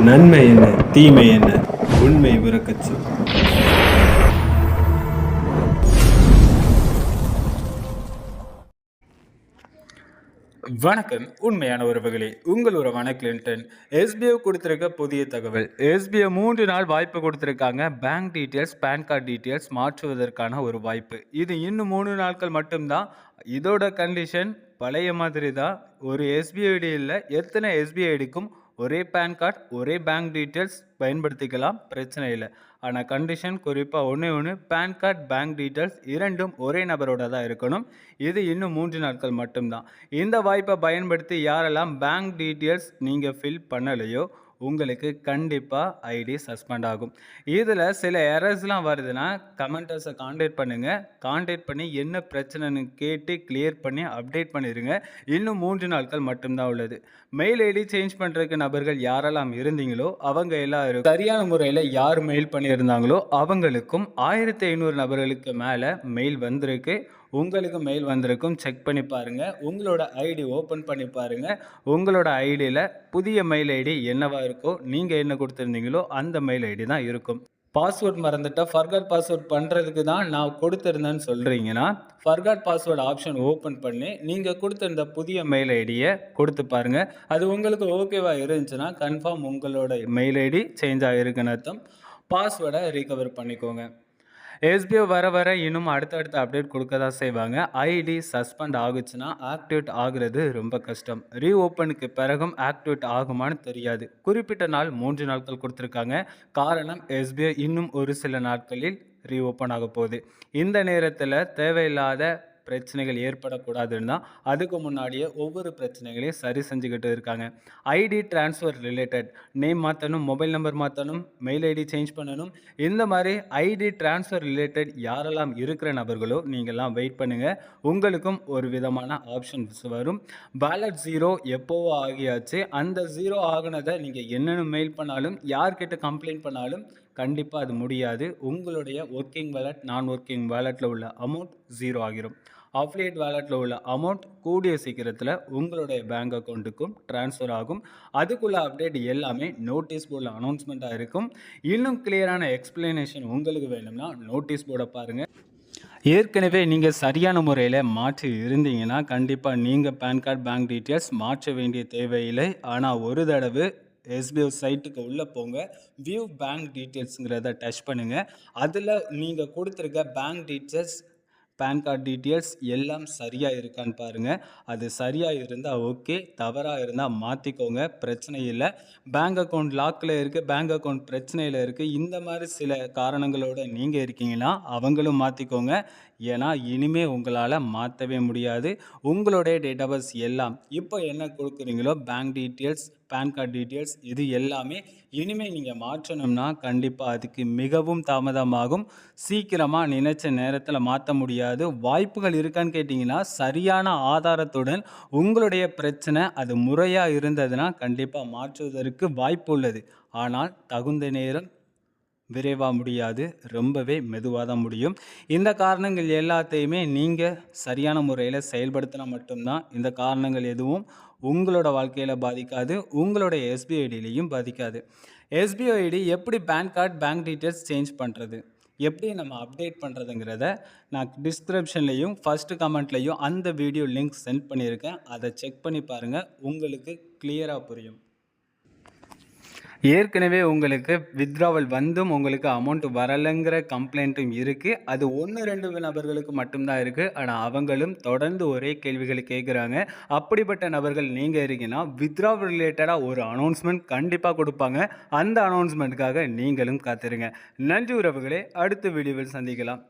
நன்மை என்ன தீமை என்ன உண்மை உறக்கச்சு. வணக்கம். உண்மையான உறவுகளே, உங்கள் உறவான கிளின்டன். எஸ்பிஐ கொடுத்திருக்க புதிய தகவல். எஸ்பிஐ 3 நாள் வாய்ப்பு கொடுத்திருக்காங்க. Bank details, PAN card details மாற்றுவதற்கான ஒரு வாய்ப்பு. இது இன்னும் 3 நாட்கள் மட்டும்தான். இதோட கண்டிஷன் பழைய மாதிரி தான். ஒரு எஸ்பிஐ ஐடி இல்லை, எத்தனை எஸ்பிஐ ஐடிக்கும் ஒரே பேன் கார்டு, ஒரே பேங்க் டீட்டெயில்ஸ் பயன்படுத்திக்கலாம், பிரச்சனை இல்லை. ஆனால் கண்டிஷன் குறிப்பாக ஒன்று பேன் கார்டு, பேங்க் டீட்டெயில்ஸ் இரண்டும் ஒரே நபரோட தான் இருக்கணும். இது இன்னும் 3 நாட்கள் மட்டும்தான். இந்த வாய்ப்பை பயன்படுத்தி யாரெல்லாம் பேங்க் டீட்டெயில்ஸ் நீங்கள் ஃபில் பண்ணலையோ உங்களுக்கு கண்டிப்பாக ஐடி சஸ்பெண்ட் ஆகும். இதில் சில எரர்ஸ்லாம் வருதுன்னா கமெண்டர்ஸை காண்டாக்ட் பண்ணுங்கள். காண்டாக்ட் பண்ணி என்ன பிரச்சனைன்னு கேட்டு கிளியர் பண்ணி அப்டேட் பண்ணிடுங்க. இன்னும் 3 நாட்கள் மட்டும்தான் உள்ளது. மெயில் ஐடி சேஞ்ச் பண்ணுறதுக்கு நபர்கள் யாரெல்லாம் இருந்தீங்களோ அவங்க எல்லாரும் சரியான முறையில் யார் மெயில் பண்ணியிருந்தாங்களோ அவங்களுக்கும் 1500 நபர்களுக்கு மேலே மெயில் வந்திருக்கு. உங்களுக்கு மெயில் வந்திருக்கும், செக் பண்ணி பாருங்கள். உங்களோட ஐடி ஓப்பன் பண்ணி பாருங்கள். உங்களோட ஐடியில் புதிய மெயில் ஐடி என்னவா இருக்கோ, நீங்கள் என்ன கொடுத்துருந்தீங்களோ அந்த மெயில் ஐடி தான் இருக்கும். பாஸ்வேர்ட் மறந்துட்டா ஃபர்காட் பாஸ்வேர்ட் பண்ணுறதுக்கு தான் நான் கொடுத்துருந்தேன்னு சொல்கிறீங்கன்னா ஃபர்காட் பாஸ்வேர்டு ஆப்ஷன் ஓப்பன் பண்ணி நீங்கள் கொடுத்துருந்த புதிய மெயில் ஐடியை கொடுத்து பாருங்கள். அது உங்களுக்கு ஓகேவாக இருந்துச்சுன்னா கன்ஃபார்ம் உங்களோட மெயில் ஐடி சேஞ்ச் ஆகிருக்குன்னு அர்த்தம். பாஸ்வேர்டை ரீகவர் பண்ணிக்கோங்க. எஸ்பிஐ வர இன்னும் அடுத்தடுத்த அப்டேட் கொடுக்க தான் செய்வாங்க. ஐடி சஸ்பெண்ட் ஆகுச்சுன்னா ஆக்டிவேட் ஆகுறது ரொம்ப கஷ்டம். ரீஓப்பனுக்கு பிறகும் ஆக்டிவேட் ஆகுமான்னு தெரியாது. குறிப்பிட்ட நாள் 3 நாட்கள் கொடுத்துருக்காங்க. காரணம் எஸ்பிஐ இன்னும் ஒரு சில நாட்களில் ரீஓப்பன் ஆக போகுது. இந்த நேரத்தில் தேவையில்லாத பிரச்சனைகள் ஏற்படக்கூடாதுன்னா அதுக்கு முன்னாடியே ஒவ்வொரு பிரச்சனைகளையும் சரி செஞ்சுக்கிட்டு இருக்காங்க. ஐடி டிரான்ஸ்ஃபர் ரிலேட்டட் நேம் மாற்றணும், மொபைல் நம்பர் மாற்றணும், மெயில் ஐடி சேஞ்ச் பண்ணணும். இந்த மாதிரி ஐடி டிரான்ஸ்ஃபர் ரிலேட்டட் யாரெல்லாம் இருக்கிற நபர்களோ நீங்கள்லாம் வெயிட் பண்ணுங்கள். உங்களுக்கும் ஒரு விதமான ஆப்ஷன்ஸ் வரும். பேலட் 0 எப்போவோ ஆகியாச்சு. அந்த 0 ஆகினதை நீங்கள் என்னென்னு மெயில் பண்ணாலும் யார்கிட்ட கம்ப்ளைண்ட் பண்ணாலும் கண்டிப்பாக அது முடியாது. உங்களுடைய ஒர்க்கிங் வேலட், நான் ஒர்க்கிங் வேலட்டில் உள்ள அமௌண்ட் 0 ஆகிரும். அஃபிலியேட் வேலட்டில் உள்ள அமௌண்ட் கூடிய சீக்கிரத்தில் உங்களுடைய பேங்க் அக்கௌண்ட்டுக்கும் ட்ரான்ஸ்ஃபர் ஆகும். அதுக்குள்ள அப்டேட் எல்லாமே நோட்டீஸ் போர்டில் அனௌன்ஸ்மெண்ட்டாக இருக்கும். இன்னும் கிளியரான எக்ஸ்பிளனேஷன் உங்களுக்கு வேணும்னா நோட்டீஸ் போர்டை பாருங்கள். ஏற்கனவே நீங்கள் சரியான முறையில் மாற்றி இருந்தீங்கன்னா கண்டிப்பாக நீங்கள் பேன் கார்டு, பேங்க் டீட்டெயில்ஸ் மாற்ற வேண்டிய தேவையில்லை. ஆனால் ஒரு தடவை எஸ்பிஐ சைட்டுக்கு உள்ளே போங்க. வியூ பேங்க் டீட்டெயில்ஸுங்கிறத டச் பண்ணுங்கள். அதில் நீங்கள் கொடுத்துருக்க bank details, PAN card details எல்லாம் சரியாக இருக்கான்னு பாருங்கள். அது சரியாக இருந்தால் ஓகே, தவறாக இருந்தால் மாற்றிக்கோங்க, பிரச்சனை இல்லை. பேங்க் அக்கௌண்ட் லாக்கில் இருக்குது, பேங்க் அக்கௌண்ட் பிரச்சனையில் இருக்குது, இந்த மாதிரி சில காரணங்களோடு நீங்கள் இருக்கீங்கன்னா அவங்களும் மாற்றிக்கோங்க. ஏன்னா இனிமேல் உங்களால் மாற்றவே முடியாது. உங்களுடைய டேட் ஆஃப் பர்த் எல்லாம் இப்போ என்ன கொடுக்குறீங்களோ bank details, PAN card details இது எல்லாமே இனிமேல் நீங்கள் மாற்றணும்னா கண்டிப்பாக அதுக்கு மிகவும் தாமதமாகும். சீக்கிரமாக நினைச்ச நேரத்தில் மாற்ற முடியாது. வாய்ப்புகள் இருக்கான்னு கேட்டிங்கன்னா சரியான ஆதாரத்துடன் உங்களுடைய பிரச்சனை அது முறையாக இருந்ததுன்னா கண்டிப்பாக மாற்றுவதற்கு வாய்ப்பு உள்ளது. ஆனால் தகுந்த நேரம் விரைவாக முடியாது, ரொம்பவே மெதுவாக தான் முடியும். இந்த காரணங்கள் எல்லாத்தையுமே நீங்கள் சரியான முறையில் செயல்படுத்தினா மட்டும்தான் இந்த காரணங்கள் எதுவும் உங்களோட வாழ்க்கையில் பாதிக்காது, உங்களோட எஸ்பிஐ ஐடியிலையும் பாதிக்காது. எஸ்பிஐ ஐடி எப்படி PAN card, bank details change பண்ணுறது, எப்படி நம்ம அப்டேட் பண்ணுறதுங்கிறத நான் டிஸ்கிரிப்ஷன்லேயும் ஃபஸ்ட்டு கமெண்ட்லேயும் அந்த வீடியோ லிங்க் சென்ட் பண்ணியிருக்கேன். அதை செக் பண்ணி பாருங்கள், உங்களுக்கு கிளியராக புரியும். ஏற்கனவே உங்களுக்கு வித்ட்ராவல் வந்தும் உங்களுக்கு அமௌண்ட் வரலைங்கிற கம்ப்ளைண்ட்டும் இருக்குது. அது 1-2 நபர்களுக்கு மட்டும்தான் இருக்குது. ஆனால் அவங்களும் தொடர்ந்து ஒரே கேள்விகளை கேட்குறாங்க. அப்படிப்பட்ட நபர்கள் நீங்கள் இருக்கீங்கன்னா வித்ட்ராவல் ரிலேட்டடாக ஒரு அனௌன்ஸ்மெண்ட் கண்டிப்பாக கொடுப்பாங்க. அந்த அனௌன்ஸ்மெண்ட்டுக்காக நீங்களும் காத்திருங்க. நன்றி உறவுகளே, அடுத்த வீடியோவில் சந்திக்கலாம்.